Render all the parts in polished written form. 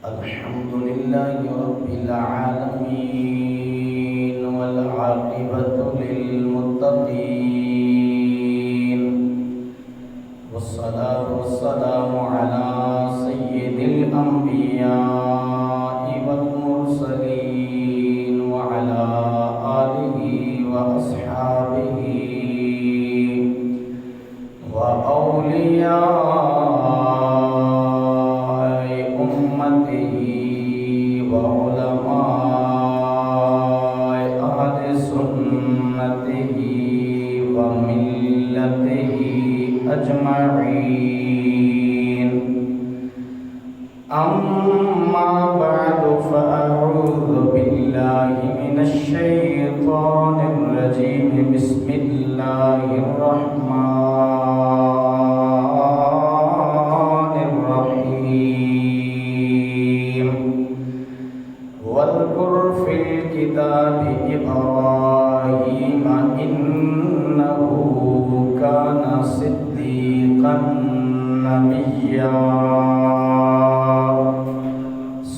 الحمد لله رب العالمين والعاقبة للمتقين والصلاة والسلام على سيد الأنبياء والمرسلين وعلى آله وأصحابه وأولياء أمته وعلماء أهل سنته وملته أجمعين. أما بعد فأعوذ بالله من الشيطان الرجيم. بسم الله الرحمن الرحيم. واذكر في الكتاب إبراهيم إنه كان صديقا نبيا.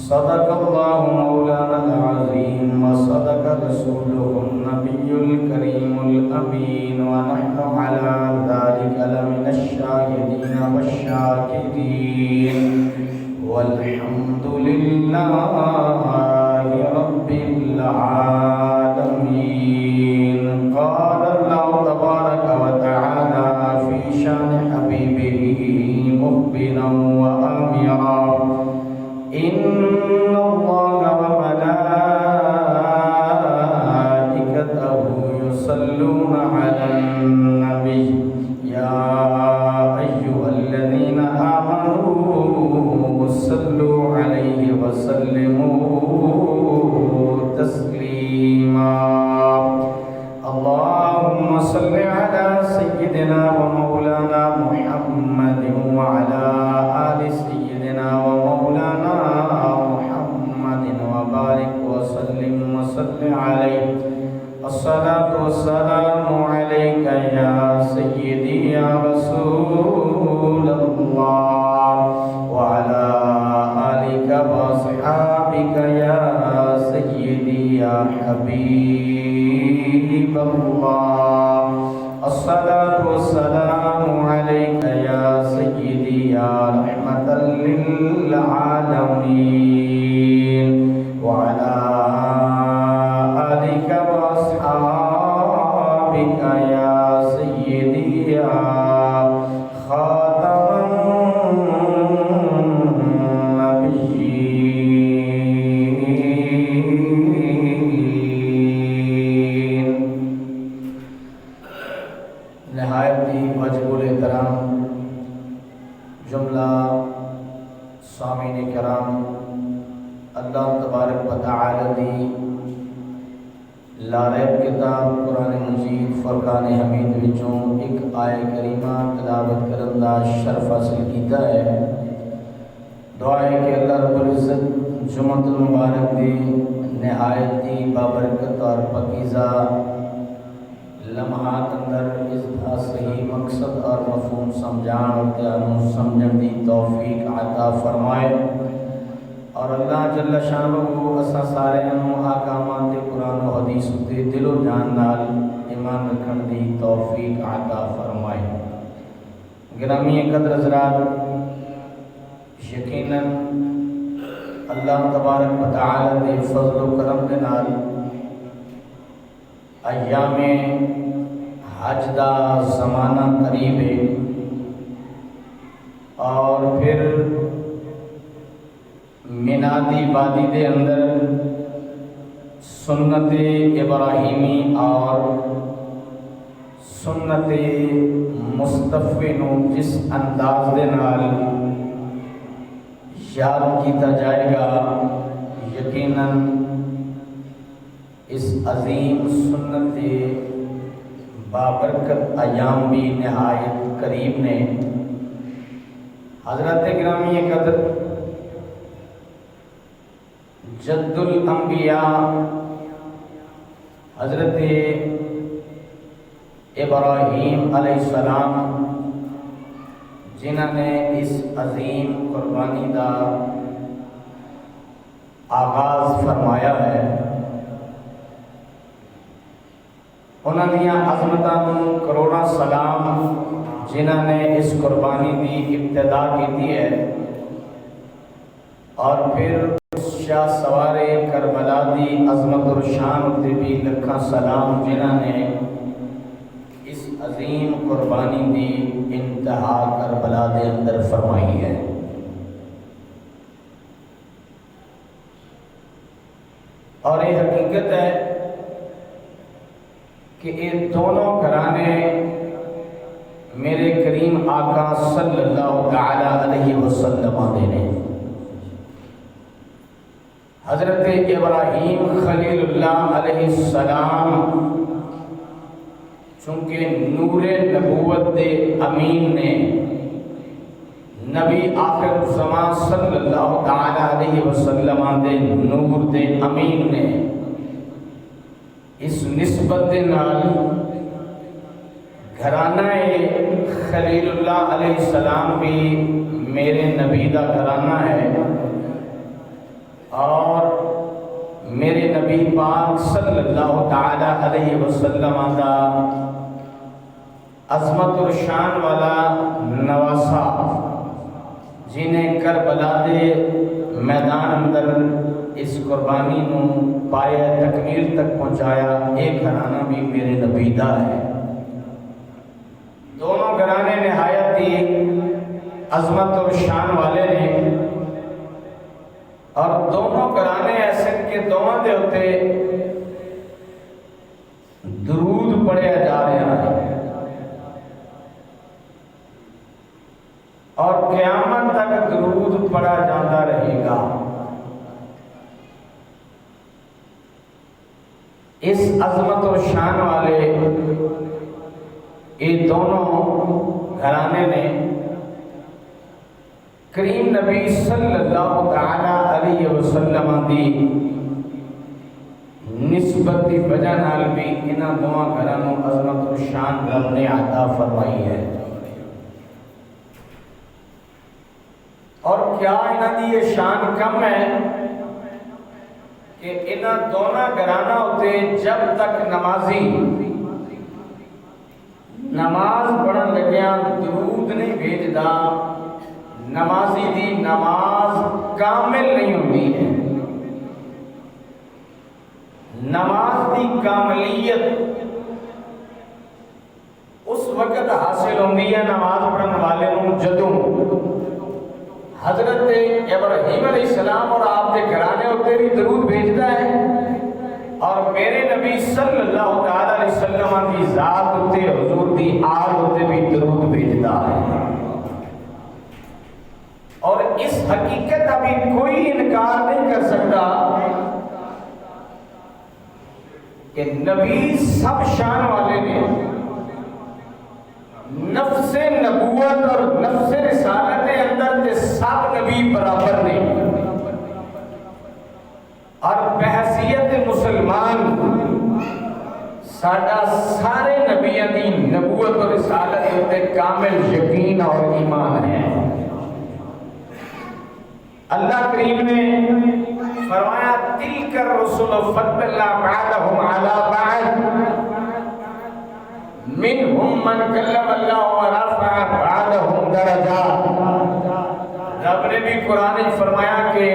صدق الله مولانا العظيم وصدق رسوله النبي الكريم الأمين ونحن على ذلك لمن الشاهدين والشاكرين والحمد لله رب العالمين. قال الله تبارك وتعالى في شان حبيبه مخبرا وآمرا إن الله وملائكته يصلون على النبي يا أيها الذين آمنوا صلوا عليه وسلموا تسليما. اللهم صل على سيدنا ومولانا محمد وعلى آل سيدنا ومولانا محمد وبارك وسلم وصل عليه. الصلاة والسلام عليك يا سيدي يا رسول الله وعلى آلك وأصحابك يا سيدي يا حبيب الله. الصلاة والسلام عليك يا سيدي يا رحمة للعالمين وعلى آلك وأصحابك يا سيدي يا خاتم النبيين. نہایت ہی واجب الاحترام جملہ سامعین کرام، اللہ تبارک و تعالی دی لا ریب کتاب قرآن مجید فرقان حمید وچوں ایک آیہ کریمہ تلاوت کرن دا شرف حاصل کیتا ہے. دعا ہے کہ اللہ رب العزت جمعۃ المبارک دی نہایت ہی بابرکت اور پاکیزہ لمحات اندر اس دا صحیح مقصد اور مفہوم سمجھان اور تیانوں سمجھن دی توفیق عطا فرمائے. اور اللہ جل شانہ اساں سارے احکامات قرآن و حدیث تے دل و جان نال ایمان رکھن دی توفیق عطا فرمائے. گرامی قدر حضرات، یقیناً اللہ تبارک و تعالی دے فضل و کرم دے نال ایام حج دا زمانہ قریب ہے اور پھر منادی وادی دے اندر سنت ابراہیمی اور سنت مصطفی نو جس انداز دے نال یاد کیتا جائے گا، یقیناً اس عظیم سنت بابرکت ایام بھی نہایت قریب نے. حضرت گرامی قدر جد الانبیاء حضرت ابراہیم علیہ السلام جنہوں نے اس عظیم قربانی کا آغاز فرمایا ہے، انہوں نے عظمتوں کروڑا سلام جنہوں نے اس قربانی کی ابتدا کی ہے، اور پھر شاہ سوارے کربلا دی عظمت اور شان تے بھی لکھاں سلام جنہوں نے اس عظیم قربانی دی انتہا کربلا دے اندر فرمائی ہے۔ اور یہ حقیقت ہے کہ یہ دونوں گھرانے میرے کریم آقا صلی اللہ تعالی علیہ وسلم دینے، حضرت ابراہیم خلیل اللہ علیہ السلام چونکہ نور نبوت دے امین نے، نبی آخر الزمان صلی اللہ تعالی علیہ وسلم دے نور دے امین نے اس نسبت دے نال گھرانہ خلیل اللہ علیہ السلام بھی میرے نبی دا گھرانہ ہے، اور میرے نبی پاک صلی اللہ تعالی علیہ وسلم دا عظمت و شان والا نواسا جنہیں کربلا دے میدان اندر اس قربانی نو پایا تکمیل تک پہنچایا، ایک گھرانہ بھی میرے نبی دا ہے۔ دونوں گھرانے نہایت ہی عظمت اور شان والے نے، اور دونوں گھرانے ایسے کہ دونوں دے ہوتے درود پڑھیا جا رہا ہے، اور قیامت تک درود پڑھا جاتا رہے گا۔ اس عظمت و شان والے یہ دونوں گھرانے نے کریم نبی صلی اللہ تعالی علیہ وسلم دی نسبت دی وجہ نال بھی انہاں دونوں گھرانوں عظمت و شان رب نے عطا فرمائی ہے۔ اور کیا انہاں دی یہ شان کم ہے کہ انہاں دونوں گھرانوں ہوتے جب تک نمازی نماز پڑھن لگیاں درود نہیں بھیجدا، نمازی دی نماز کامل نہیں ہوتی ہے۔ نماز دی کاملیت اس وقت حاصل ہوتی ہے نماز پڑھن والے کو جدوں حضرت ابراہیم علیہ السلام اور آپ کے گھرانے ہوتے بھی درود بھیجتا ہے، اور میرے نبی صلی اللہ تعالی علیہ وسلم کی ذات ہوتے حضور دی آل ہوتے بھی درود بھیجتا ہے۔ اور اس حقیقت ابھی کوئی انکار نہیں کر سکتا کہ نبی سب شان والے نے، نفس نبوت اور نفس رسالت کے اندر کے سب نبی برابر نہیں، اور بحیثیت مسلمان ساڈا سارے نبیوں کی نبوت اور رسالت ہوتے کامل یقین اور ایمان ہے۔ اللہ کریم نے فرمایا تلک الرسل فضلنا بعضهم علی بعض منهم من کلم اللہ ورفع بعضهم درجات۔ رب نے بھی قرآن میں فرمایا کہ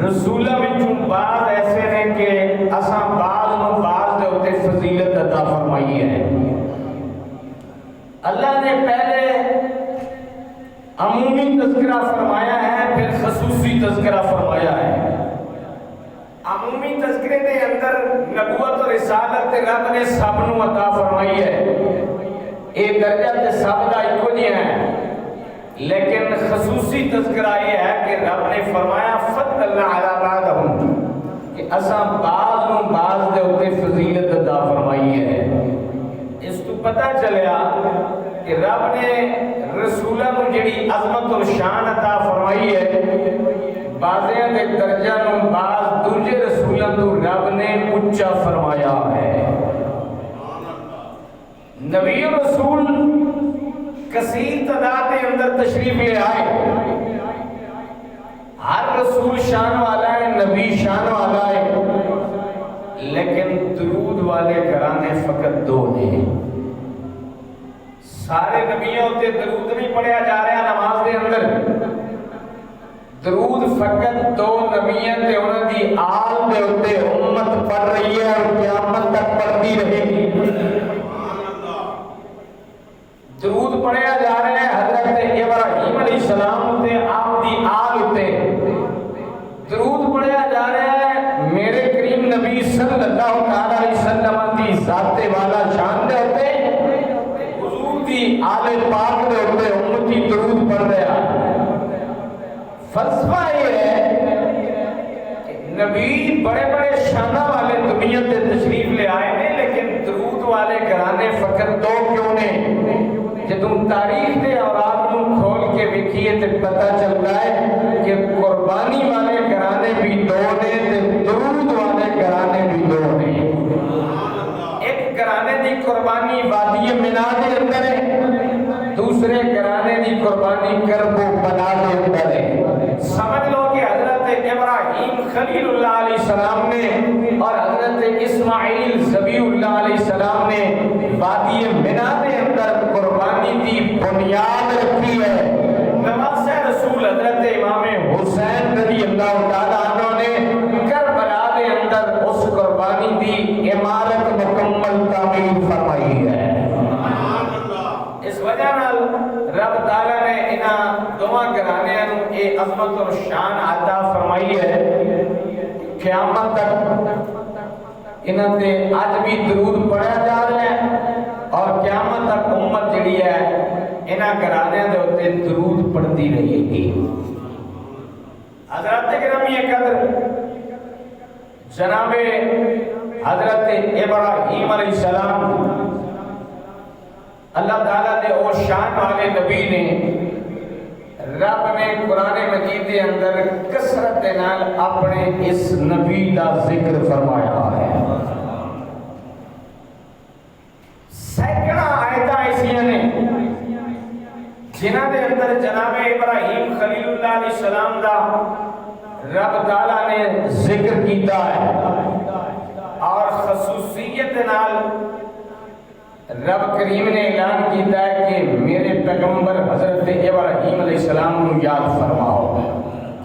رسولہ وچوں بعض ایسے نے کہ اساں بعض نو بعض دے اوتے فضیلت عطا فرمائی ہے۔ اللہ نے پہلے عمومی تذکرہ فرمایا ہے، پھر خصوصی تذکرہ فرمایا ہے۔ عمومی تذکرے کے اندر نبوت اور رسالت رب نے سب نو عطا فرمائی ہے، یہ درجہ تے سب دا ایکو جہا ہے، لیکن خصوصی تذکرہ یہ ہے کہ رب نے فرمایا فضلنا علی بعضهم، کہ اساں بعض نو بعض دے اوتے فضیلت عطا فرمائی ہے۔ اس تو پتہ چلیا کہ رب نے رسولہ کو جڑی عظمت اور شان عطا فرمائی ہے، بعضیاں دے درجہ نو بعض دوجے رسولوں تو رب نے اونچا فرمایا ہے۔ نبی رسول کثیر تعداد کے اندر تشریف لے آئے. ہر رسول شان والا ہے، نبی شان والا ہے، لیکن درود والے گھرانے فقط دو ہیں. سارے نبیوں تے درود نہیں پڑھیا جا رہا نماز کے اندر. درود فقط دو نبیوں تے انہاں دی آل دے اوتے امت پڑھ رہی ہے اور قیامت تک پڑھتی رہے گی. درود پڑھیا جا رہا ہے حضرت ابراہیم علیہ السلام تے آپ دی آل تے. درود پڑھیا جا رہا ہے میرے کریم نبی صلی اللہ تعالی علیہ وسلم دی ذات والا شان دے ہوتے حضور دی آل پاک دے ہوتے امتی درود پڑھ رہا ہے. فلسفہ یہ ہے کہ نبی بڑے بڑے شانہ والے دنیا تے تشریف لے آئے ہیں، لیکن درود والے گھرانے فقط دو کیوں نے؟ کہ تم تاریخ دے اور آپ کھول کے وکھیے تے پتہ چلتا ہے کہ قربانی والے گھرانے بھی دو نے تے درود والے گھرانے بھی دو نے. ایک گھرانے دی قربانی وادی منا دے اندر ہے، دوسرے گھرانے دی قربانی کرب و بلا دے اندر ہے. سمجھ لو کہ حضرت ابراہیم خلیل اللہ علیہ السلام نے اور حضرت اسماعیل ذبیح اللہ علیہ السلام نے وادی منا دے اندر قربانی دی بنیاد رکھی ہے. نواسہ رسول حضرت امام حسین رضی اللہ تعالیٰ عنہ نے کربلا دے اندر اس قربانی دی عمارت مکمل تعمیر فرمائی ہے. اس وجہ نال رب تعالیٰ نے انہاں دوواں گھرانیاں نوں اے عظمت اور شان عطا فرمائی ہے. قیامت تک انہاں تے اج بھی درود پڑھا جا رہا ہے اور قیامت تک امت جڑی ہے انہاں گھرانیاں دے اوتے درود پڑھتی رہے گی. حضرت گرامی قدر جناب حضرت ابراہیم علیہ السلام اللہ تعالیٰ دے او شان والے نبی نے رب نے قرآن مجید کے اندر کثرت نال اپنے اس نبی دا ذکر فرمایا ہے. سینکڑا آیتاں ایسیاں نے جنہاں دے اندر جناب ابراہیم خلیل اللہ علیہ السلام دا رب تعالیٰ نے ذکر کیتا ہے اور خصوصیت نال رب کریم نے اعلان کیتا ہے کہ میرے پیغمبر حضرت ابراہیم علیہ السلام کو یاد فرماؤ.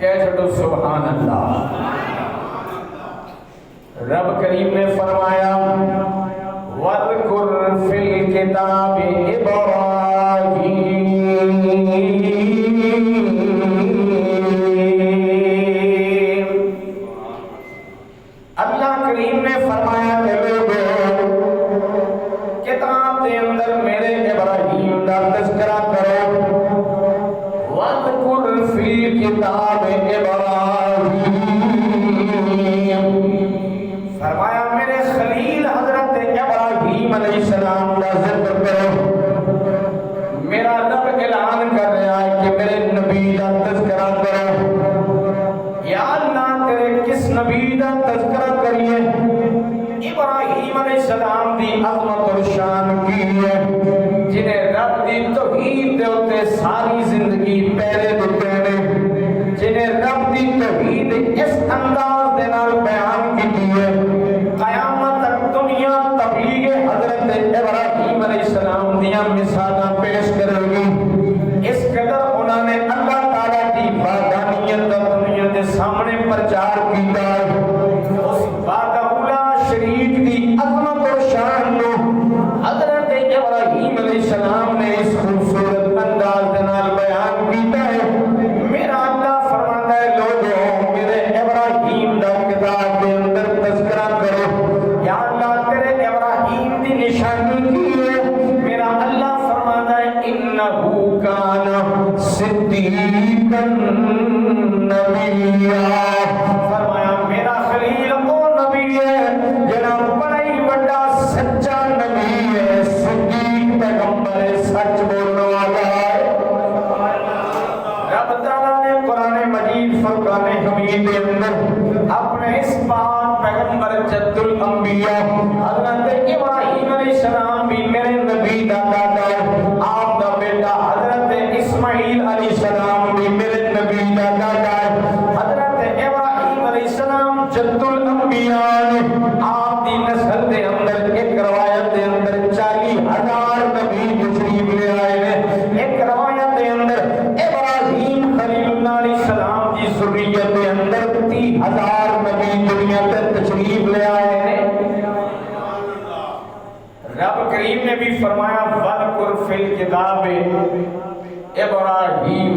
کہہ چھڑو سبحان اللہ. رب کریم نے فرمایا وَاذْكُرْ فِي الْكِتَابِ إِبْرَاهِيمَ. اللہ کریم نے فرمایا کہ کتاب دے اندر میرے ابراہیم دا تذکرہ کرو. وَاذْكُرْ فِي الْكِتَابِ إِبْرَاهِيمَ. فرمایا میرے خلیل حضرت ابراہیم علیہ السلام دا ذکر کرو. میرا رب اعلان کر رہا ہے کہ میرے نبی دا تذکرہ کرو. یا اللہ تیرے کس نبی دا تذکرہ کریے؟ ابراہیم علیہ السلام دی عظمت اور شان کی ہے جنہیں رب دی توحید دے ہوتے ساری زندگی پہلے دیتے ہیں، جنہیں رب دی توحید اس انداز دے نال بیان کی ہے. قیامت تک دنیا تبلیغ حضرت ابراہیم علیہ السلام دیا مثالاں پیش کرے گی. اس قدر انہوں نے اللہ تعالیٰ کی وحدانیت دنیا کے سامنے پرچار کیتا ہے. اس وحدہ شریک دی عظمت اور شان نو حضرت ابراہیم علیہ السلام نے اس خوبصورت انداز دے نال بیان کیتا ہے. میرا اللہ فرماتا ہے لوگوں میرے ابراہیم دا کتاب دے اندر تذکرہ کرو. یا اللہ تیرے ابراہیم دی نشانی کی ہے؟ میرا اللہ فرماتا ہے انہو کان صدیقا نبیا. فرمایا میرا خلیل وہ نبی ہے جناب بڑا ہی بڑا سچا نبی ہے، صدیق پیغمبر ہے، سچ بولنے والا ہے. رب تعالیٰ نے قرآن مجید فرقان حمید کے اندر اپنے اس پاک پیغمبر جد الانبیاء حضرت ابراہیم علیہ السلام بھی میرے نبی دا دادا آپ دا بیٹا 35,000 نبی دنیا تے تشریف لے آئے ہیں۔ رب کریم نے بھی فرمایا وَذْكُرْ فِي الْكِتَابِ ابراہیم،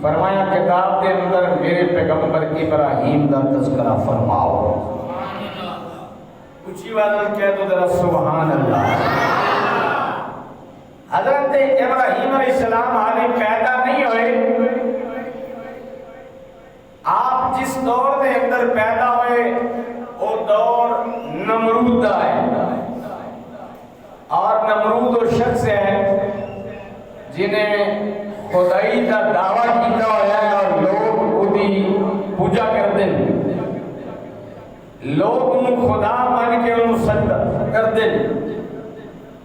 فرمایا کتاب کے اندر میرے پیغمبر ابراہیم کا تذکرہ فرماؤ۔ اچھی بات کہہ دو ذرا سبحان اللہ۔ حضرت ابراہیم علیہ السلام حالے پیدا نہیں ہوئے، آپ جس دور کے اندر پیدا ہوئے وہ دور نمرود کا ہے، اور نمرود وہ شخص ہے جنہیں خدائی کا دعویٰ کیتا ہوا ہے اور لوگ وہی پوجا کرتے ہیں، لوگ انہوں خدا مان کے انہوں سجدہ کرتے ہیں۔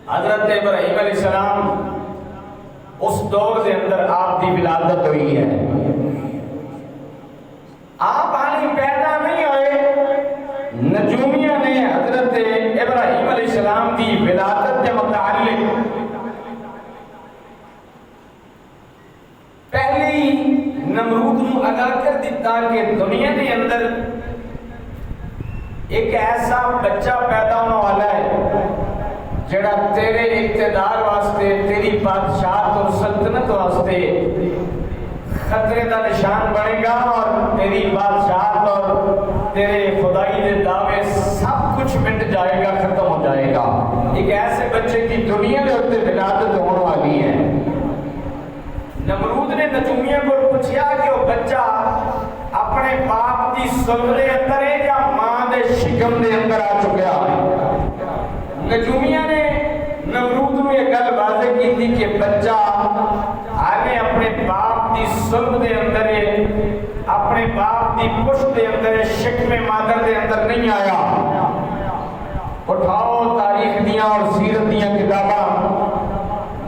حضرت ابراہیم علیہ السلام اس دور کے اندر آپ کی ولادت ہوئی ہے۔ آپ حالی پیدا نہیں ہوئے، نجومیہ نے حضرت ابراہیم علیہ السلام کی ولادت کے متعلق پہلی نمرود نو آگاہ کر دیتا کہ دنیا کے اندر ایک ایسا بچہ پیدا ہونے والا ہے جڑا تیرے اقتدار واسطے، تیری بادشاہت اور سلطنت واسطے خطرے کا نشان بنے گا، اور تیری بادشاہت اور تیرے خدائی دے دعوے سب کچھ مٹ جائے گا، ختم ہو جائے گا۔ ایک ایسے بچے کی دنیا کے اوپر ولادت ہونے والی ہے۔ نمرود نے نجومیہ کو پوچھا کہ وہ بچہ اپنے باپ کی صلب دے اندر ہے یا ماں دے شکم دے اندر آ چکیا ہے؟ نجومیہ نے نمرود نے یہ گل واضح کی تھی کہ بچہ آگے اپنے باپ کی صلب دے اندر ہے، اپنے باپ کی پشت دے اندر ہے، شکم مادر دے اندر نہیں آیا۔ اٹھاؤ تاریخ دیاں اور سیرت دیاں کتاباں،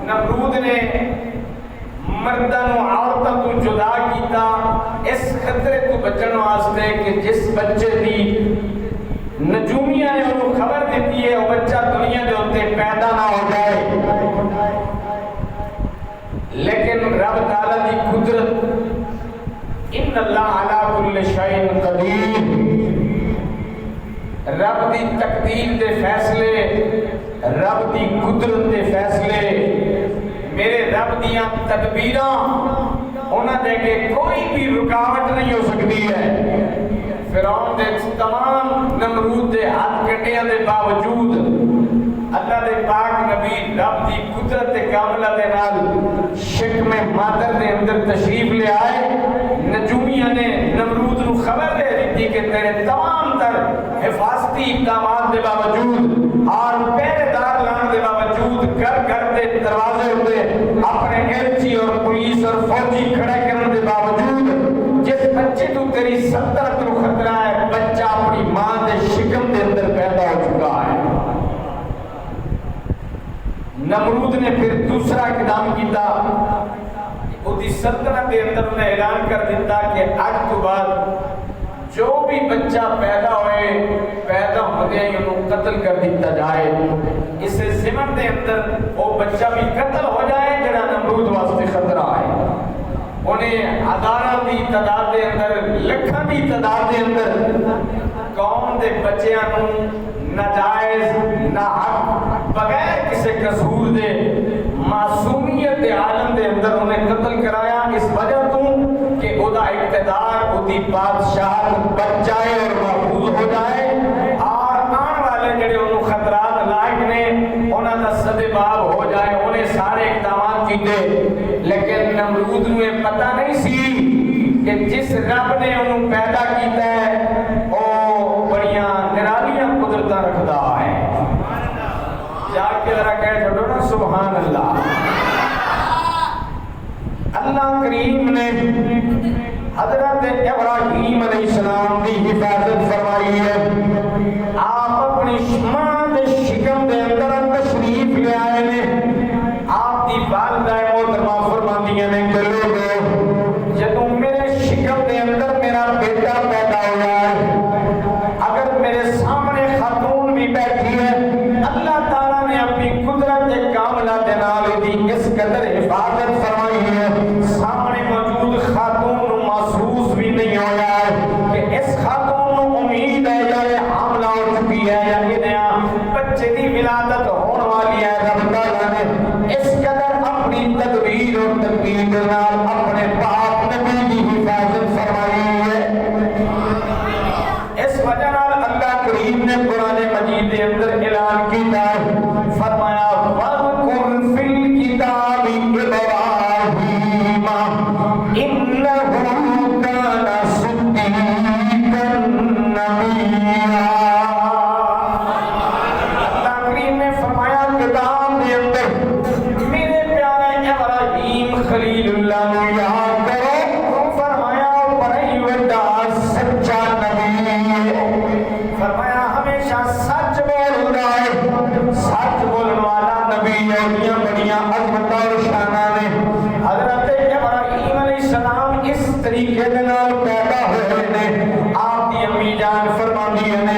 نمرود نے مردن و عورتوں کو جدا کیتا اس خطرے کو بچن واسطے کہ جس بچے دی نجومیہ نے انہوں خبر دیتی ہے وہ بچہ دنیا دے ہوتے پیدا نہ ہو جائے، لیکن رب تعالیٰ دی قدرت ان اللہ علی کل شیء قدیر، رب دی تقدیر دے فیصلے، رب دی قدرت دے فیصلے، میرے رب دیاں تدبیراں انہاں دے کے کوئی بھی رکاوٹ نہیں ہو سکتی ہے۔ فرعون دے تمام نمرود دے ہاتھ کٹیاں دے باوجود اللہ دے پاک نبی رب دی قدرت کاملہ دے نال شکم مادر دے اندر تشریف لے آئے۔ نجومیہ نے نمرود نو خبر دے دیتی کہ تیرے تمام تر حفاظتی اقدامات دے باوجود اور پہرے دار لان دے باوجود گھر گھر دے دروازے ہوتے اپنے ایلچی اور پولیس اور فوجی کھڑے کرنے دے باوجود جس بچے تو تیری سلطنت نو خطرہ ہے، بچہ اپنی ماں دے شکم دے اندر پیدا ہو چکا ہے۔ نمرود نے پھر دوسرا اقدام کیتا، وہ دی سلطنت دے اندر انہیں اعلان کر دیتا کہ آج تو بعد جو بھی بچہ پیدا ہوئے پیدا ہوتے ہیں انہوں قتل کر دیتا جائے، اس زمن دے اندر وہ بچہ بھی قتل ہو جائے جڑا نمرود واسطے خطرہ ہے۔ انہیں ہزاراں دی تعداد دے اندر، لکھاں دی تعداد دے اندر قوم دے بچیاں نوں ناجائز ناحق بغیر کسی قصور دے معصومیت دے عالم دے اندر انہیں قتل کرایا، اس وجہ تو کہ او دا اقتدار، او دی بادشاہت بچ جائے اور محفوظ ہو جائے، اور آن والے جڑے انہوں خطرات لائق نے انہاں دا سدباب ہو جائے۔ انہیں سارے اقدامات کیتے، لیکن نمرود نے پتہ نہیں سی کہ جس رب نے انہوں پیدا کیتا ہے او بڑیاں نرالیاں قدرتاں رکھدا ہے۔ جا کے ذرا کہہ چھوڑو نا سبحان اللہ۔ اللہ کریم نے حضرت ابراہیم علیہ السلام کی حفاظت فرمائی ہے۔ آپ اپنی ماں دے شکم دے اندر تشریف لے آئے نے، آپ کی والدہ محترمہ فرماندیاں نے کہ لوگو جدوں میرے شکم دے اندر میرا بیٹا پیدا ہوا ہے، اگر میرے سامنے خاتون بھی بیٹھی ہے، اللہ تعالیٰ نے اپنی قدرت کاملہ دے نال دی اس قدر حفاظت فرمائی ہے، سامنے موجود خاتون محسوس بھی نہیں ہوا ہے کہ دے پاک نبی کی حفاظت فرمائی ہے۔ اس وجہ نال اللہ کریم نے قرآن مجید کے اندر اعلان کیتا ہے، فرمایا وَاذْكُرْ فِي الْكِتَابِ إِبْرَاهِيمَ إِنَّهُ كَانَ صِدِّيقًا نَبِيًّا۔ اللہ کریم نے فرمایا کتاب کے اندر میرے پیارے ابراہیم خلیل اللہ نے یاد کرو، فرمایا بڑی وڈا سچا نبی ہے، فرمایا ہمیشہ سچ بولتا ہے، سچ بولنے والا نبی ہے۔ بڑیاں عظمت اور شانہ نے حضرت ابراہیم علیہ السلام اس طریقے کے نال پیدا ہوئے نے۔ آپ کی امی جان فرماندی نے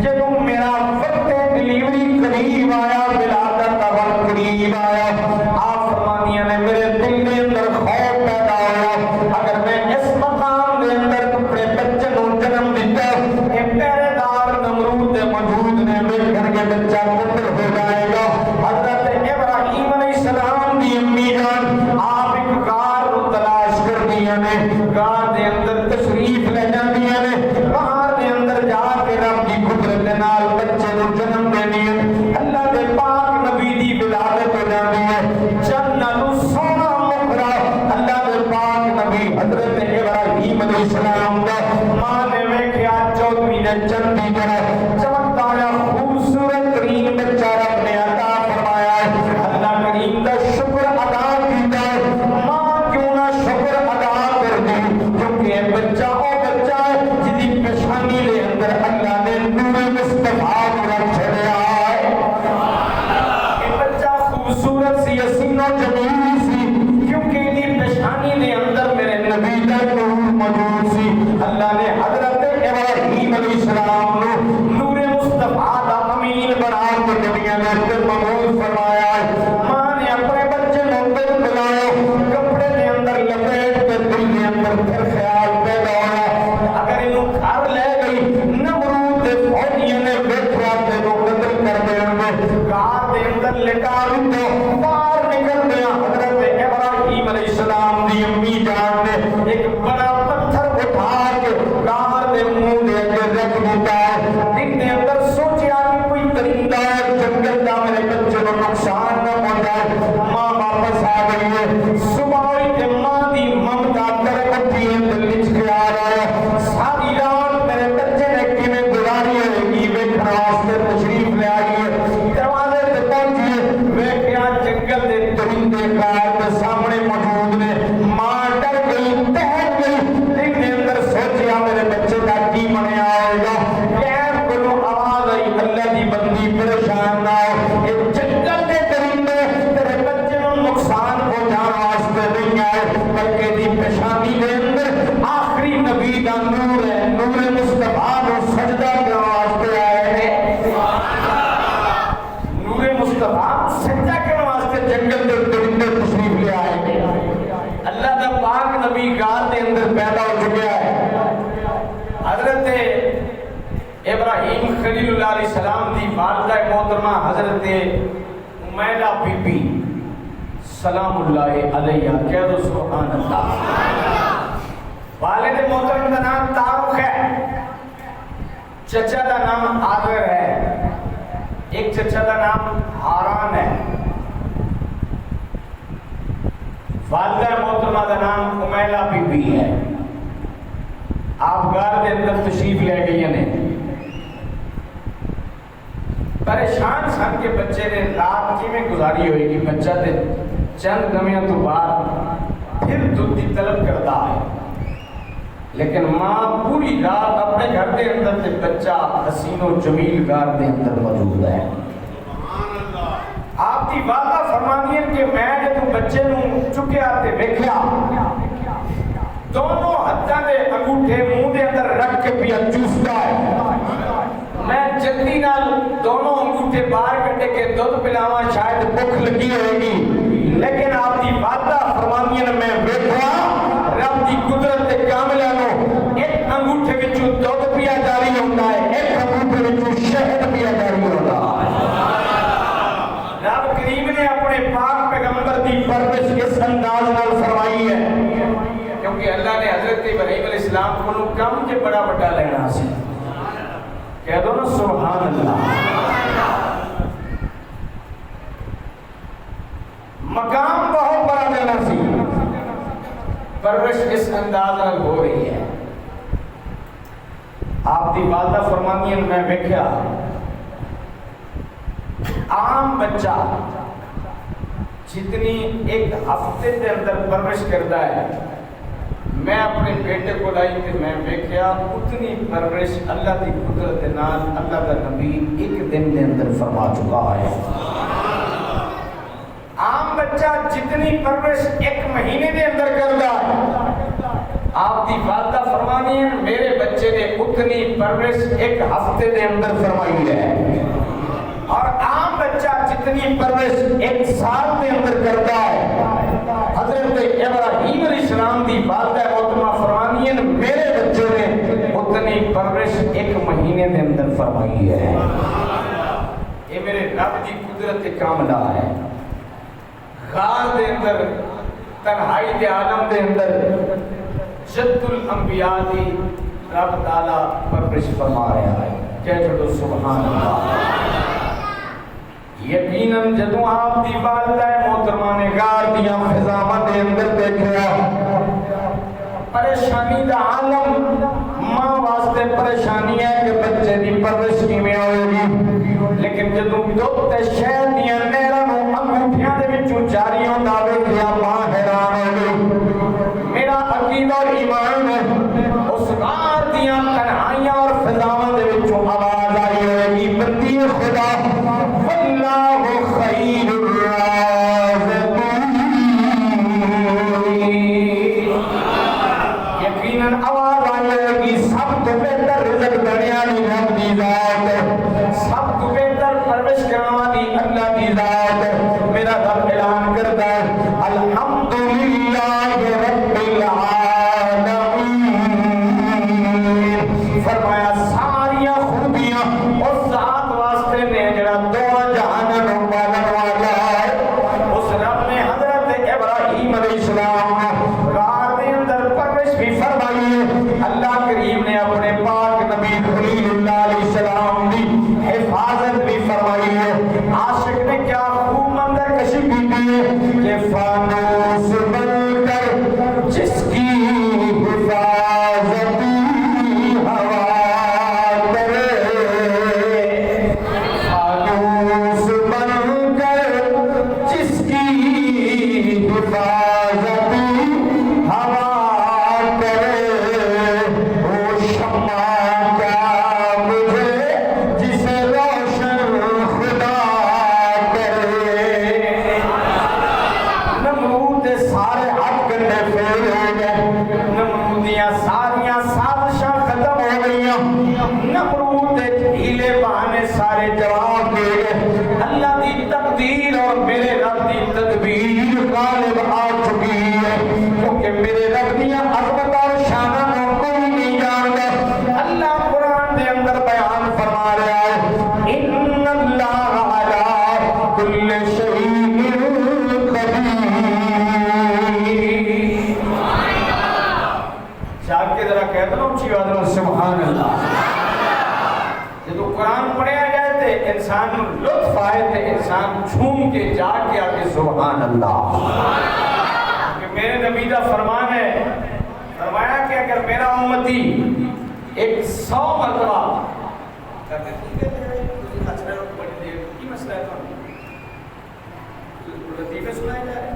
جب میرا وقت ڈلیوری قریب آیا، ولادت کا وقت قریب آیا، آپ فرماندی نے میرے دل کے اندر خوف پیدا ہوا، اگر میں اس مقام کے اندر اپنے بچے کو جنم دیتا، یہ پہرے دار نمرود موجود نے مل کر کے بچہ قتل ہو جائے گا۔ حضرت ابراہیم علیہ السلام دی امی جان آپ ایک غار کو تلاش کر دیا نے، غار دے اندر تشریف لے جاندیاں نے، غار دے اندر جا کے رب کی قدرت دے نال بچے کو جنم دینی ہے، اللہ دے پاک نبی دی ولادت ہو جاندی ہے۔ جنت سونا مقرا اللہ دے پاک نبی حضرت ابراہیم علیہ السلام دا ماں نے ویکھیا 14ویں دے چند دی طرح چمکتا ہوا خوبصورت ترین بچہ رب نے عطا فرمایا ہے۔ اللہ کریم دا شکر ادا کیتا ہے، ماں کیوں نہ شکر ادا کر دی، کیونکہ یہ بچہ وہ بچہ ہے جدی پیشانی دے اندر اللہ نے نور مصطفیٰ کو رکھ چھڑیا ہے۔ یہ بچہ خوبصورت سی، حسین و جمیل سی، کیونکہ یہ پیشانی دے اندر میرے نبی دا نور موجود سی۔ اللہ نے حضرت ابراہیم علیہ السلام نے نور مصطفیٰ دا امین بنا کے دنیا میں مقبول فرمایا ہے۔ ماں نے اپنے بچے کو دل دلایا، کپڑے کے اندر لپیٹ کے دل کے اندر پھر خیال پیدا ہوا اگر انہوں گھر لے گئی نمرود دے فوجیوں نے بیٹھا تے کو قتل کر دیں گے، غار دے اندر لٹا دو، باہر نکل گیا۔ حضرت ابراہیم علیہ السلام دی امی جان نے ایک بڑا پتھر اٹھا کے غار دے منہ دے اندر رکھ دیتا ہے۔ دل کے اندر سوچیا کہ کوئی درندہ جنگل کا میرے بچے کو نقصان نہ پہنچائے۔ ماں واپس آ گئی ہے، صبح ہوئی کہ ماں دی ممتا کر اٹھی ہے، دل وچ خیال آیا ساری رات میرے بچے نے کیویں گزاری ہوئے گی، ویکھنا واسطے تشریف لے آئی ہے۔ دروازے تے پہنچی ہے، ویکھیا جنگل دے درندے غار دے سامنے موجود نے۔ ماں ڈر گئی، تہن گئی، دل کے اندر سوچیا میرے بچے کا کی بنیا ہوئے گا۔ غیر کو آواز آئی، اللہ دی بندی پریشان نہ ہو، یہ جنگل دے درندے تیرے بچے کو نقصان پہنچانے واسطے نہیں آئے، بلکہ دی پیشانی دے اندر آخری نبی دا نور ہے، نور مصطفیٰ کو سجدہ کرنے واسطے آئے ہیں۔ نور مصطفیٰ سجدہ کرنے واسطے جنگل دے درندے تشریف لے آئے ہیں۔ اللہ دا پاک نبی غار دے اندر پیدا ہو چکا ہے۔ حضرت ابراہیم خلیل اللہ علیہ السلام دی والدہ محترمہ حضرت امیلہ بی بی سلام اللہ علیہ، کہہ دو سبحان اللہ۔ والد محترم کا نام تاروخ ہے، چچا کا نام آدر ہے، ایک چچا کا نام حاران ہے، والدہ محترمہ کا نام امیلہ بی بی ہے۔ آپ غار دے اندر تشریف لے گئی ہیں، پریشان سن کے بچے نے رات کی میں گزاری ہوئے گی، بچہ تے چند گمیاں تو بعد پھر دودھ کی طلب کرتا ہے، لیکن ماں پوری رات اپنے گھر دے اندر تے بچہ حسین و جمیل غار دے اندر موجود ہے۔ آپ کی والدہ فرمانی ہے کہ میں نے تو بچے نوں چکیا تے ویکھیا، دونوں ہتھاں دے انگوٹھے منہ دے اندر رکھ کے پیا چوستا ہے۔ میں جلدی نال دونوں انگوٹھے باہر کٹے کے دودھ پلاواں، شاید بھوک لگی ہوئے گی، لیکن آپ کی والدہ فرمانی ہے میں ویکھیا رب کی قدرت تے کاملہ نو ایک انگوٹھے وچوں دودھ پیا جاری ہوندا ہے، ایک انگوٹھے وچوں شہد پیا جاری ہوندا ہے۔ رب کریم نے اپنے پاک پیغمبر دی پرورش اس انداز نال فرمائی ہے، کیونکہ اللہ نے حضرت ابراہیم علیہ السلام کو کم کے بڑا بڑا لینا سی کہہ دو نا سبحان اللہ مقام بہت بڑا دینا سی پرورش اس انداز میں ہو رہی ہے آپ دی والدہ فرمانی ہے میں دیکھا عام بچہ جتنی ایک ہفتے کے اندر پرورش کرتا ہے میں اپنے بیٹے کو لائی کہ میں دیکھا اتنی پرورش اللہ کی قدرت نال اللہ کا نبی ایک دن کے اندر فرما چکا ہے عام بچہ جتنی پرورش ایک مہینے کے اندر کرتا ہے آپ کی والدہ فرمانی ہے میرے بچے نے اتنی پرورش ایک ہفتے کے اندر فرمائی ہے اور عام بچہ جتنی پرورش ایک سال کے اندر کرتا ہے حضرت ابراہیم علیہ السلام کی والدہ محترمہ فرمانی ہے میرے بچے نے اتنی پرورش ایک مہینے کے اندر فرمائی ہے یہ میرے رب کی قدرت کاملہ ہے غار دے اندر تنہائی دے عالم دے اندر جد الانبیاء دی رب تعالیٰ پرورش فرما رہا ہے کہہ چھوڑو سبحان اللہ یقیناً جدوں آپ دی والدہ محترمہ نے غار دیاں فضاواں دے اندر دیکھا پریشانی دا عالم ماں واسطے پریشانی ہے کہ بچے دی پرورش کیویں ہوئے گی لیکن جدوں دودھ تے شہد دیاں نہراں نوں انگوٹھیاں دے وچوں جاری ہوندا ویکھیا ماں حیران ہو گئی میرا عقیدہ اور ایمان ہے اس غار دیاں تنہائیاں اور فضاواں دے وچوں آواز آئی ہوئے گی بندی خدا واللہ خیر الرازقین یقیناً آواز آئی ہوئے گی سب تو بہتر رزق دینے والی رب دی ذات سب تو بہتر پرورش کرنے والی اللہ دی ذات میرا رب اعلان کرتا ہے الحمدللہ رب العالمین فرمایا ساریاں خوبیاں اس ذات واسطے نے جڑا دو جہان نوں پالن والا ہے اس رب نے حضرت ابراہیم علیہ السلام غار دے اندر پرورش بھی فرمائی ہے اللہ کریم نے اپنے پاک نبی خلیل اللہ علیہ السلام کی حفاظت بھی فرمائی ہے عاشق نے کیا خوب منظر کشی کی ہے کہ فانوس بن کر جس کی حفاظت سبحان اللہ جب قرآن پڑھیا جائے تو انسان لطف آئے تو انسان جھوم کے جا کے آگے سبحان اللہ کہ میرے نبی کا فرمان ہے فرمایا کہ اگر میرا امتی 100 مرتبہ کی مسئلہ ہے تو لطیفے سنائے جائے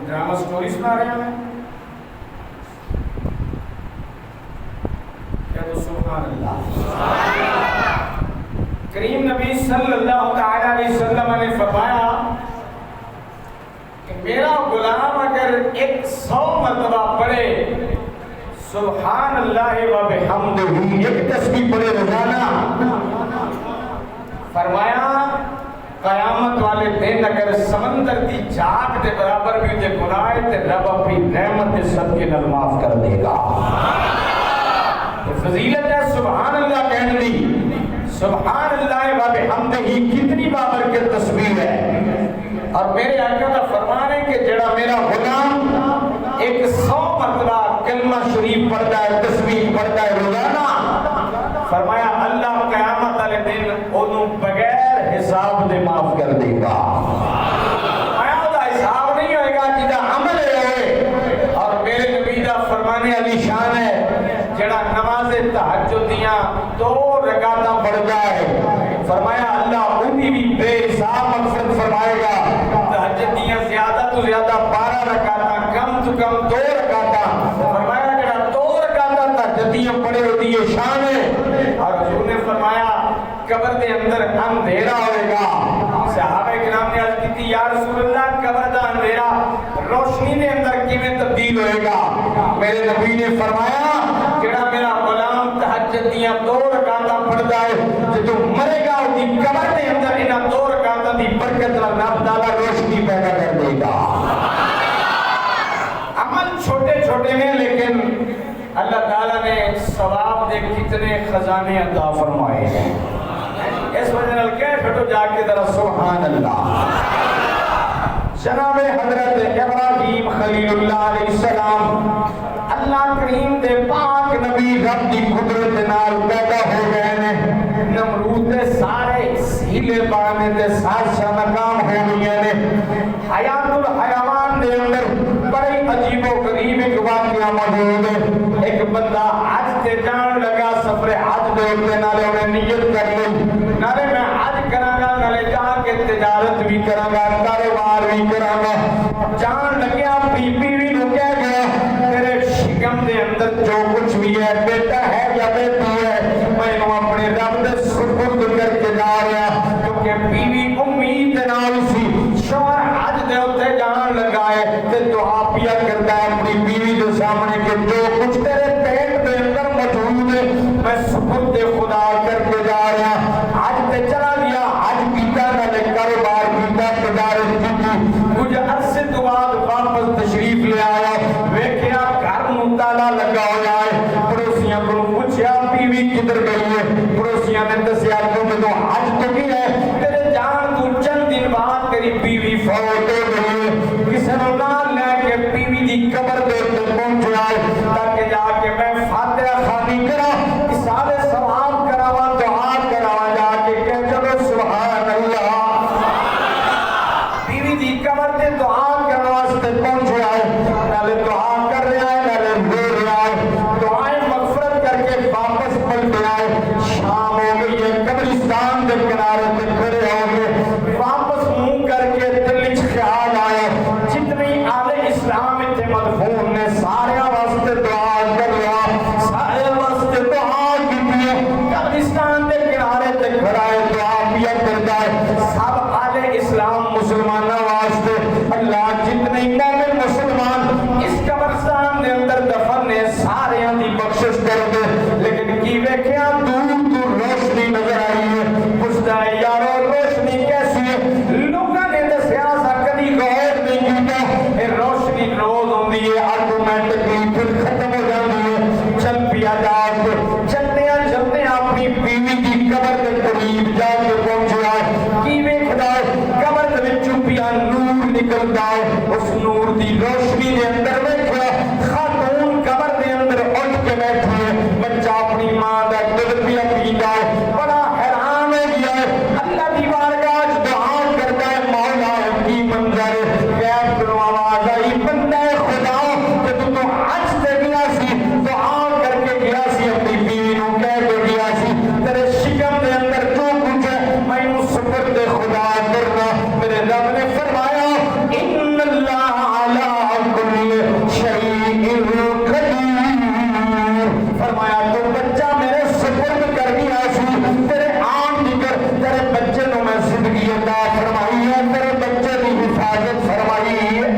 ڈرامہ سٹوری سنا رہے ہیں سبحان اللہ کریم نبی صلی اللہ علیہ وسلم نے فرمایا کہ میرا غلام اگر 100 مرتبہ پڑھے سبحان اللہ و بحمدہ ایک تسبیح پڑھے روزانہ فرمایا قیامت والے دن اگر سمندر کی جھاگ کے برابر بھی تے گناہ تے رب اپنی رحمت کے صدقے نال معاف کر دے گا فضیلت ہے سبحان اللہ کہنے دی سبحان اللہ و بحمدہ کتنی بابرکت تسبیح ہے اور میرے آقا کا فرمان ہے کہ جڑا میرا غلام 2 رکعتاں پڑھ جائے فرمایا اللہ انہی بھی بے حساب مغفرت فرمائے گا تہجد دیاں زیادہ تو زیادہ 12 رکعتاں کم تو کم 2 رکعتاں فرمایا جڑا 2 رکعتاں تہجد دیاں پڑھے ہوتی ہے شان ہے اور حضور نے فرمایا قبر دے اندر اندھیرا ہوئے گا صحابہ کرام نے عرض کی تھی یا رسول اللہ قبر دا اندھیرا روشنی دے اندر کیویں تبدیل ہوئے گا میرے نبی نے فرمایا جڑا میرا غلام تہجد دیاں 2 رکعتاں پڑھدا ہے جدوں مرے گا اودی قبر دے اندر انہاں 2 رکعتاں دی برکت نال رب تعالی روشنی پیدا کر دے گا عمل چھوٹے چھوٹے ہیں لیکن اللہ تعالی نے ثواب دے کتنے خزانے عطا فرمائے ہیں اس وجہ نال کہہ پھٹو جا کے ذرا سبحان اللہ جناب حضرت ابراہیم خلیل اللہ علیہ السلام اللہ کریم دے پاک نبی رب دی قدرت نال پیدا ہو گئے نے نمرود دے سارے ہیلے بانے دے سازشاں ناکام ہو گئے نے حیات الحیوان دے اندر بڑی عجیب و غریب ایک واقعہ موجود ہے ایک بندہ حج تے جان لگا سفر حج دے اوتے نالے انہیں نیت کر لی نالے میں حج کراں گا نالے جا کے تجارت بھی کراں گا کاروبار بھی کراں گا جان لگیا بیوی نو کہہ گیا تیرے شکم دے اندر جو کچھ بھی ہے بیٹا ہے یا بیٹی ہے میں نو اپنے رب دے سپرد کر کے جا رہا کیونکہ بیوی امید نال سی شوہر حج دے اوتے جان لگائے تے دعا پیا کرتا ہے اپنی بیوی دے سامنے کہ جو کچھ تیرے پیٹ دے اندر موجود ہے میں سپرد خدا کر کے جا رہا حج تے چلا گیا حج کیتا نالے کاروبار کیتا تجارت کی کچھ عرصے تو بعد واپس تشریف لے آیا ویکھیا گھر نوں تالا لگا ہوا ہے پڑوسیاں کو پوچھیا بیوی کدھر گئی ہے پڑوسیاں نے دسیا تو حج تو کی ہے تیرے جان تو چند دن بعد تیری بیوی فوت ہو گئی ہے کسی نے نال لے کے بیوی دی قبر دے پہنچیا تاکہ جا کے میں فاتحہ خوانی کرا اصحاب ثواب کراوا دعا کراوا جا کے کہ چلو سبحان اللہ بیوی دی قبر تے دعا کرنے واسطے پہنچیا ہے نالے دعا کر رہا ہے نالے رو رہا ہے دعائیں مغفرت کر کے واپس پلٹ رہا ہے شام ہو گئی ہے قبرستان دے کنارے تے کھڑے ہو گئے واپس منہ کر کے دل وچ خیال آیا جتنی اہل اسلام تے مدفون نے سارے واسطے دعا کر رہا سارے واسطے دعا کی قبرستان دے کنارے تے کھڑا ہے دعا پیا کرتا ہے سب اہل اسلام مسلمانوں واسطے اللہ جتنے مومن مسلمان اس قبرستان دے اندر دفن نے سارے دی بخشش کر دے لیکن کی ویکھیا دور دور روشنی نظر آئی ہے پوچھتا ہے یارو روشنی کیسی ہے لوگوں نے دسیا سا کبھی غور نہیں کیتا یہ روشنی روز ہوندی ہے آٹومیٹکلی پھر ختم ہو جاتی ہے چل پیا جا کے چلتے اپنی بیوی کی قبر کے قریب جا کے پہنچا کی ویکھدا ہے قبر دے وچوں پیا نور نکلدا ہے اس نور دی روشنی دے اندر ویکھیا خاتون قبر دے اندر اٹھ کے بیٹھی ہے بچہ اپنی ماں دا دودھ پیا پیندا ہے بڑا حیران ہو گیا ہے اللہ دی بارگاہ وچ دعا کردا ہے مولا کی منظر غیب تو آواز آئی بندہ خدا کہ تو حج تے گیا سی دعا کر کے گیا سی اپنی بیوی نو کہہ کے گیا سی تیرے شکم دے اندر جو کچھ ہے میں نو سپرد خدا کرنا میرے رب نے فرمایا ان اللہ علی کل شیء قدیر فرمایا تو بچہ میرے سپرد کر گیا سی تیرے آن دیگر تیرے بچے نو میں زندگی عطا فرمائی ہے تیرے بچے کی حفاظت فرمائی ہے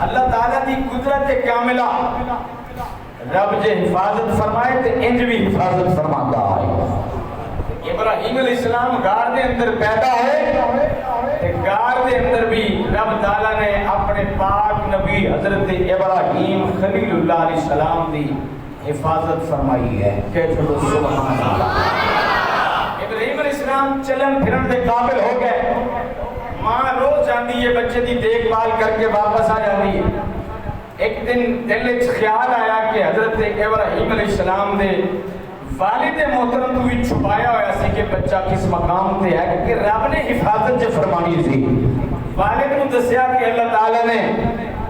اللہ تعالیٰ دی قدرت کاملہ رب جے حفاظت فرمائے تے انج بھی حفاظت فرماتا ہے ابراہیم علیہ السلام غار دے اندر پیدا ہوئے تے غار دے اندر بھی رب تعالیٰ نے اپنے پاک نبی حضرت ابراہیم خلیل اللہ علیہ السلام دی حفاظت فرمائی ہے کہ چھوڑو سبحان اللہ ابراہیم علیہ السلام چلن پھرن دے قابل ہو گئے ماں روز جاندی ہے بچے دی دیکھ بھال کر کے واپس آ جاندی ہے ایک دن دل وچ خیال آیا کہ حضرت ابراہیم علیہ السلام دے والد محترم تو بھی چھپایا ہوا سی کہ بچہ کس مقام تے ہے کہ رب نے حفاظت جو فرمانی سی والد نے دسیا کہ اللہ تعالیٰ نے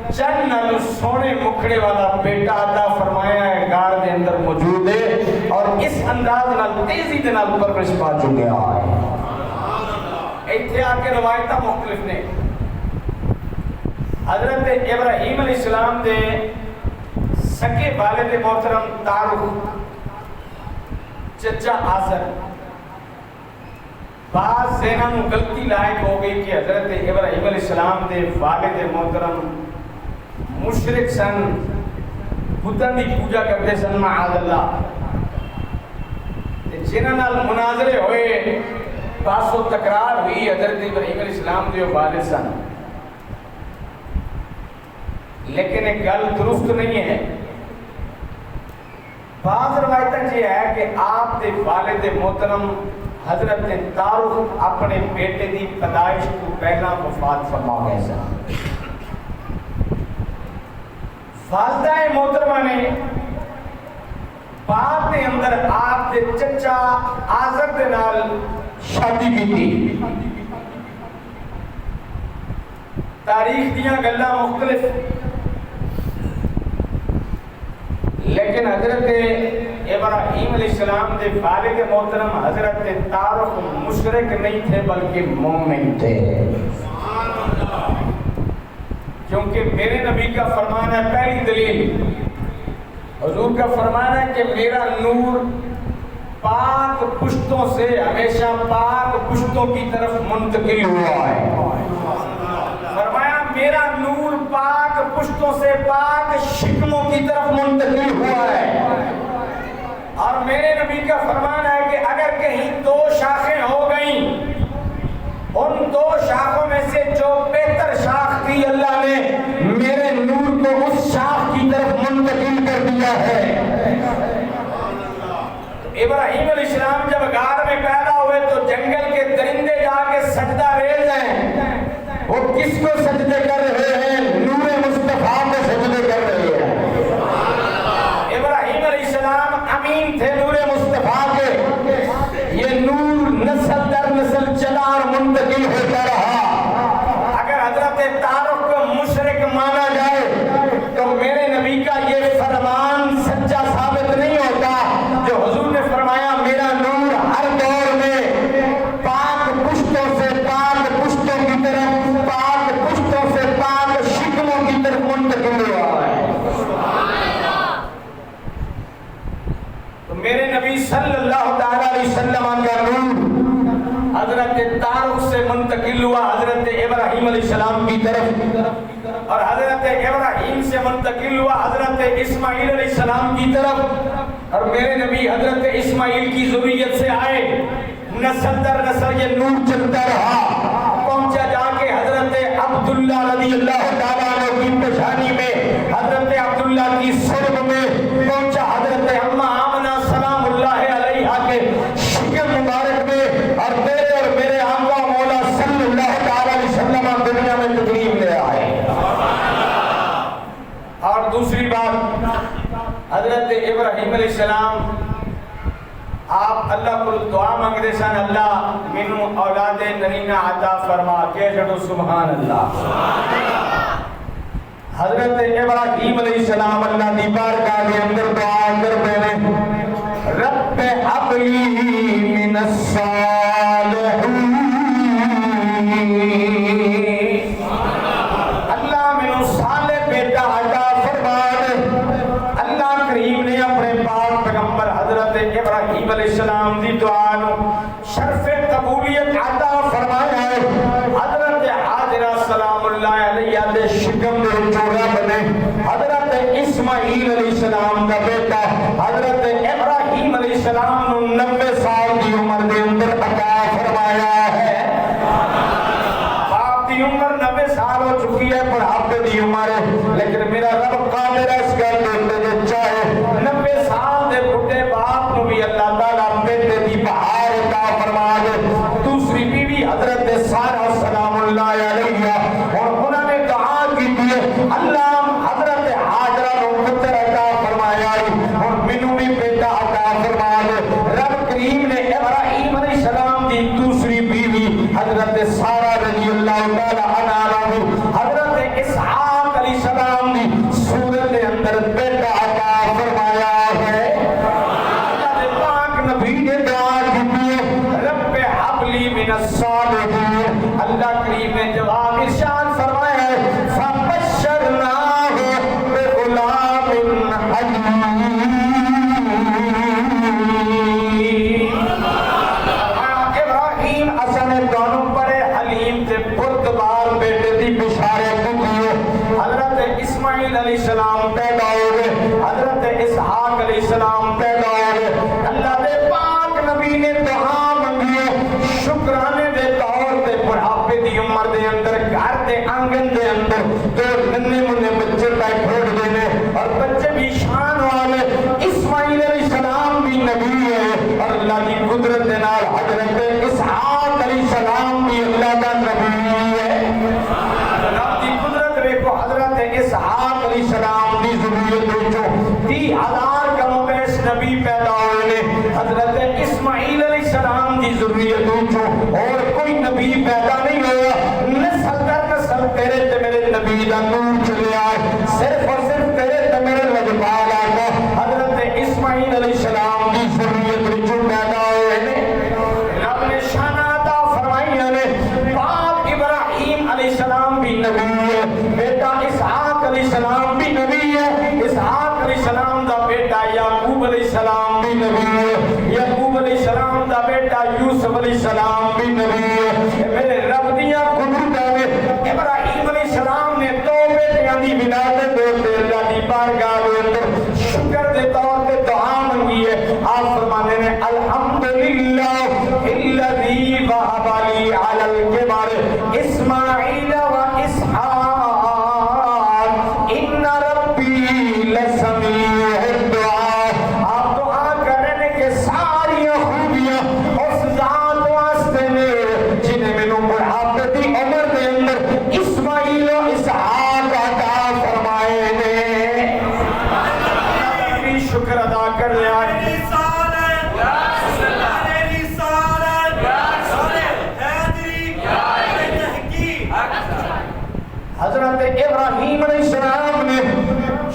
چند نالو سونے مکھڑے والا بیٹا عطا فرمایا ہے گار دے اندر موجود ہے اور اس انداز نال تیزی دے نال پرورش پا چکیا ہے ایتھے آ کے روایتاں مختلف نے حضرت ابراہیم علیہ السلام دے سکے والد محترم تعارف چچا آزر بعض زینہ غلطی لائق ہو گئی کہ حضرت ابراہیم علیہ السلام دے والد محترم مشرک سن بتاں دی پوجا کرتے سن معاذ اللہ جنہاں نال مناظرے ہوئے باس و تکرار ہوئی حضرت ابراہیم علیہ السلام دے والد سن لیکن ایک گل درست نہیں ہے بعض روایتیں یہ ہے کہ آپ دے والد محترم حضرت تعارف اپنے بیٹے دی پیدائش کو پہلا وفات فرما گئے سن والدہ محترمہ نے بعد کے اندر آپ دے چچا آزر دے نال شادی کی تھی تاریخ دیاں گلاں مختلف لیکن حضرت ابراہیم علیہ السلام دے والد محترم حضرت تعارف مشرک نہیں تھے بلکہ مومن تھے کیونکہ میرے نبی کا فرمان ہے پہلی دلیل حضور کا فرمان ہے کہ میرا نور پاک پشتوں سے ہمیشہ پاک پشتوں کی طرف منتقل ہوا ہے فرمایا میرا نور پاک پشتوں سے پاک شکموں کی طرف منتقل ہوا ہے اور میرے نبی کا فرمان ہے کہ اگر کہیں دو شاخیں ہو گئیں ان دو شاخوں میں سے جو بہتر شاخ تھی اللہ نے میرے نور کو اس شاخ کی طرف منتقل کر دیا ہے ابراہیم علیہ السلام جب غار میں پیدا ہوئے تو جنگل کے درندے جا کے سجدہ ریز ہیں وہ کس کو سجدے کر رہے ہیں نور مصطفیٰ کو سجدے کر رہے ہیں ابراہیم علیہ السلام امین تھے نور مصطفیٰ کے یہ نور نسل در نسل چلا اور منتقل ہوتا رہا اگر حضرت تعارف کو مشرک مانا جائے تو میرے نبی کا یہ فرمان سچا ثابت نہیں ہوتا جو حضور نے فرمایا میرا نور ہر دور میں پاک پشتوں سے پاک پشتوں کی طرف پاک پشتوں سے پاک شکموں کی طرف منتقل ہوا ہے تو میرے نبی صلی اللہ تعالیٰ علیہ وسلم کا نور حضرت تعارف سے منتقل ہوا حضرت ابراہیم علیہ السلام کی طرف اور حضرت ابراہیم سے منتقل ہوا حضرت اسماعیل علیہ السلام کی طرف اور میرے نبی حضرت اسماعیل کی ذریت سے آئے نسل در نسل یہ نور چلتا رہا پہنچا جا کے حضرت عبداللہ رضی اللہ تعالیٰ عنہ کی پیشانی میں حضرت عبداللہ کی سرب میں پہنچا حضرت اماں آمنہ سلام اللہ علیہا کے شکم مبارک میں اور تیرے اور میرے آقا مولا صلی اللہ تعالیٰ علیہ وسلم دنیا میں تقریب لے آئے اور دوسری بات حضرت ابراہیم علیہ السلام آپ اللہ کو دعا مانگتے سن اللہ منو اولاد نرینہ عطا فرما کہ جڑو سبحان اللہ حضرت ابراہیم علیہ السلام اللہ دی بارگاہ کے اندر دعا کر پہلے رب حبلی من الصالحین اللہ منو صالح بیٹا عطا فرما اللہ کریم نے اپنے پاک پیغمبر حضرت ابراہیم علیہ السلام دی دعا نو شرف قبولیت عطا فرمایا ہے حضرت حاجرہ سلام اللہ علیہ دے شکم دے چورا بنے حضرت اسماعیل علیہ السلام کا بیٹا حضرت ابراہیم علیہ السلام نو 90 سال کی عمر دے اندر عطا فرمایا ہے آپ دی عمر 90 سال ہو چکی ہے پر آپ دی عمر ہے لیکن میرا رب قادر ہے اس گل دے جو چاہے 90 سال دے بڑھے باپ نو بھی اللہ تعالیٰ بیٹے دی بہار عطا فرما دے دوسری بیوی حضرت سارہ سلام اللہ علیہ اور انہوں نے دعا کی تھی اللہ حضرت حاجرہ نو پتر عطا فرمایا اور منو بھی بیٹا عطا فرما دے علیہ السلام پیدا ہوئے اللہ دے پاک نبی نے دعا منگی شکرانے دے طور تے بڑھاپے دی عمر دے اندر گھر دے آنگن دے اندر دو ننے منے بچے پائے پھوڑ دینے اور بچے بھی شان والے اسماعیل علیہ السلام بھی نبی ہے اور اللہ کی قدرت دے نال حضرت اسحاق علیہ السلام بھی اللہ کا نبی ہے رب کی قدرت دیکھو حضرت اسحاق علیہ السلام دی ذریت وچوں 30,000 کم بیش نبی پیدا ہوئے حضرت اسماعیل علیہ السلام دی ذریت وچوں اور کوئی نبی پیدا نہیں ہوا نسل در نسل تیرے تے میرے نبی دا نور چلے آئے صرف اور صرف تیرے تے میرے لجپال آئے حضرت اسماعیل علیہ السلام دی ذریت وچوں پیدا ہوئے رب نے شان عطا فرمائی نے باپ ابراہیم علیہ السلام بھی نبی ہے بیٹا اسحاق علیہ السلام بھی نبی ہے اسحاق علیہ السلام دا بیٹا یعقوب علیہ السلام بھی نبی ہے یعقوب علیہ السلام دا بیٹا یوسف علیہ السلام بھی نبی ہے میرے رب دیا قدرت ہے ابراہیم علیہ السلام نے دو بیٹیاں دی بنا تے دو تے اللہ دی بارگاہ دے اندر شکر دے طور تے دعا منگی ہے آپ فرمانے نے الحمدللہ الذی وہب لی علی الکبر اسماعیل و اسحاق ان ربی لسمیع الدعاء آپ دعا کرنے کے ساری خوبیاں اس ذات واسطے نے جنہیں میں نے بڑھاپے دی عمر دے اندر اسماعیل و اسحاق عطا فرمائے نے بھی شکر ادا کر لیا حضرت ابراہیم علیہ السلام نے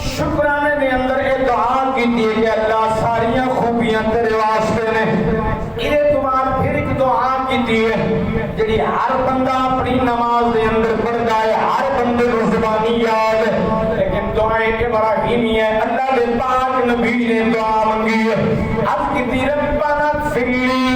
شکرانے دے اندر ایک دعا کی دیئے کہ اللہ ساریاں خوبیاں تیرے واسطے نے یہ تمہار پھر ایک دعا کی دیئے جڑی ہر بندہ اپنی نماز دے اندر پڑھ جائے ہر بندے کو زبانی یاد ہے لیکن دعائیں ابراہیمی ہے اللہ دے پاک نبی نے دعا منگی ہے اب کی ربنا اغفر لی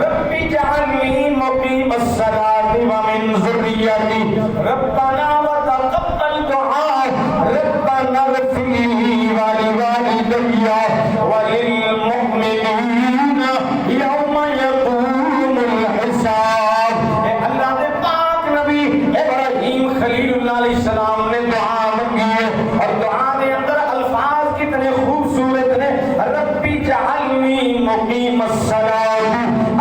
ربی جعلنی مقیم الصلاۃ ومن ذریتی ربنا وتقبل دعاء ربنا اغفر لي ولوالدي وللمؤمنين يوم يقوم الحساب اللہ دے پاک نبی ابراہیم خلیل اللہ علیہ السلام نے دعا منگی ہے اور دعا دے اندر الفاظ کتنے خوبصورت نے ربی جعلنی مقیم الصلاۃ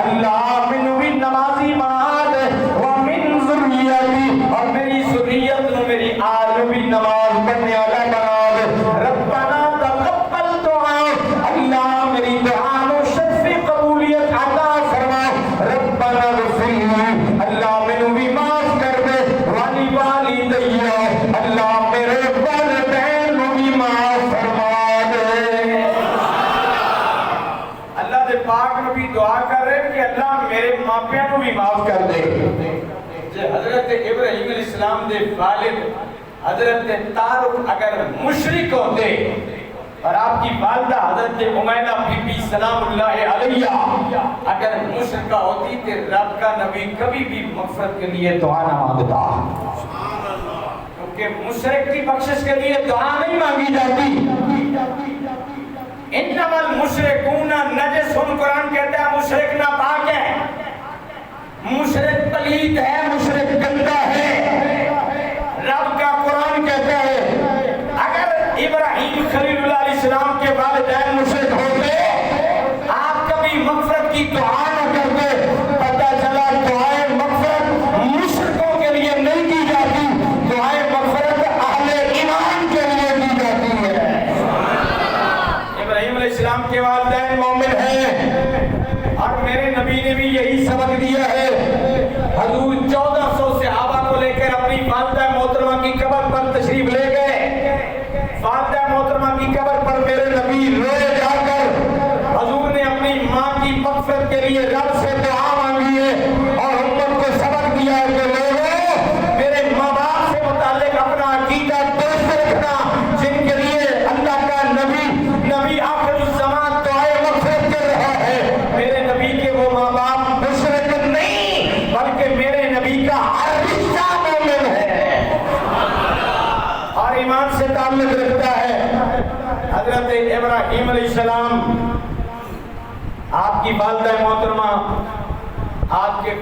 اللہ منو بھی نمازی بنا دے ومن ذریتی اور میری ذریت نو میری آل بھی نماز پڑھنے والا بنا دے ربنا تقبل دعا اللہ میری دعا نو شرف قبولیت عطا فرما ربنا اغفر لی اللہ منو بھی معاف کر دے والی والدی اللہ میرے والدین نو بھی معاف فرما دے اللہ دے پاک نبی دعا کر رہے کہ اللہ میرے ماپیاں نو بھی معاف کر دے حضرت ابراہیم علیہ السلام دے والد حضرت طارق اگر مشرک ہوتے اور آپ کی والدہ حضرت عمیدہ بی بی سلام اللہ علیہ اگر مشرکہ ہوتی تو رب کا نبی کبھی بھی مغفرت کے لیے دعا نہ مانگتا کیونکہ مشرک کی بخشش کے لیے دعا نہیں مانگی جاتی انما المشرکون نجس قرآن کہتا ہے مشرک ناپاک ہے مشرک پلید ہے مشرک گندا ہے رب کا قرآن کہتا ہے اگر ابراہیم خلیل اللہ علیہ السلام کے والدین مشرک ہوتے آپ کبھی مغفرت کی دعا نہ کرتے پتہ چلا دعائیں مغفرت مشرکوں کے لیے نہیں کی جاتی دعائیں مغفرت اہل ایمان کے لیے کی جاتی ہے ابراہیم علیہ السلام کے والدین مومن ہیں اور میرے نبی نے بھی یہی سبق دیا ہے حضور 1400 صحابہ کو لے کر اپنی والدہ محترمہ کی قبر پر تشریف لے گئے والدہ محترمہ کی قبر پر میرے نبی روئے جا کر حضور نے اپنی ماں کی مغفرت کے لیے رب سے دعا مانگی ہے اور امت کو سبق دیا ہے کہ لوگوں میرے ماں باپ سے متعلق اپنا عقیدہ درست رکھنا جن کے لیے اللہ کا نبی آخر الزمان دعائیں مغفرت کر رہا ہے میرے نبی کے وہ ماں باپ مشرک نہیں بلکہ میرے نبی کا ہر رشتہ مومن ہے اور ایمان سے تعلق رکھتا ہے حضرت ابراہیم علیہ السلام، آپ کی والدہ محترمہ، آپ کے